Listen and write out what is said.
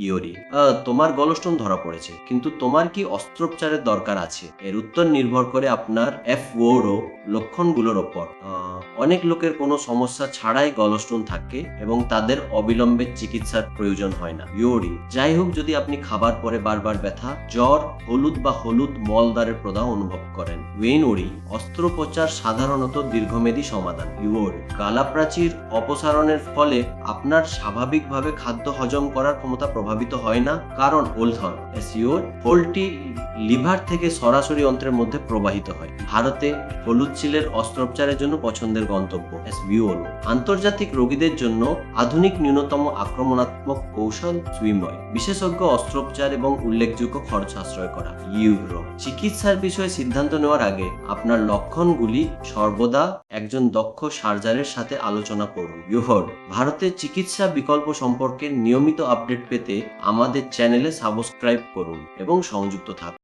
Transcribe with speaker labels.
Speaker 1: ইয়োরি, তোমার গলস্টোন ধরা পড়েছে, কিন্তু তোমার কি অস্ত্রোপচারের দরকার আছে? এর উত্তর নির্ভর করে আপনার ও লক্ষণগুলোর ওপর। অনেক লোকের কোনো সমস্যা ছাড়াই গলস্টোন থাকে এবং তাদের অবিলম্বে চিকিৎসার প্রয়োজন হয় না। ইয়োরি, যাই হোক, যদি আপনি খাবার পরে বারবার ব্যথা, জ্বর, হলুদ মলদ্বারের প্রদাহ অনুভব করেন। ওরি, অস্ত্রোপচার সাধারণত দীর্ঘমেয়াদী সমাধান। ইয়োরি, গালাপ্রাচীর অপসারণের ফলে আপনার স্বাভাবিকভাবে খাদ্য হজম করার ক্ষমতা প্রভাবিত হয় না, কারণ ফলটি লিভার থেকে সরাসরি অন্ত্রের মধ্যে প্রবাহিত হয়। ভারতে হলুদ চিলের অস্ত্রোপচারের জন্য পছন্দের গন্তব্য। আন্তর্জাতিক রোগীদের জন্য আধুনিক ন্যূনতম আক্রমণাত্মক কৌশল সুইময়, বিশেষজ্ঞ অস্ত্রোপচার এবং উল্লেখযোগ্য খরচ সাশ্রয় করা। চিকিৎসার বিষয়ে সিদ্ধান্ত নেওয়ার আগে আপনার লক্ষণগুলি সর্বদা একজন দক্ষ সার্জারের সাথে আলোচনা করুন। ভারতের চিকিৎসা বিকল্প সম্পর্কে নিয়মিত আপডেট পেতে আমাদের চ্যানেলে সাবস্ক্রাইব করুন এবং সংযুক্ত থাকুন।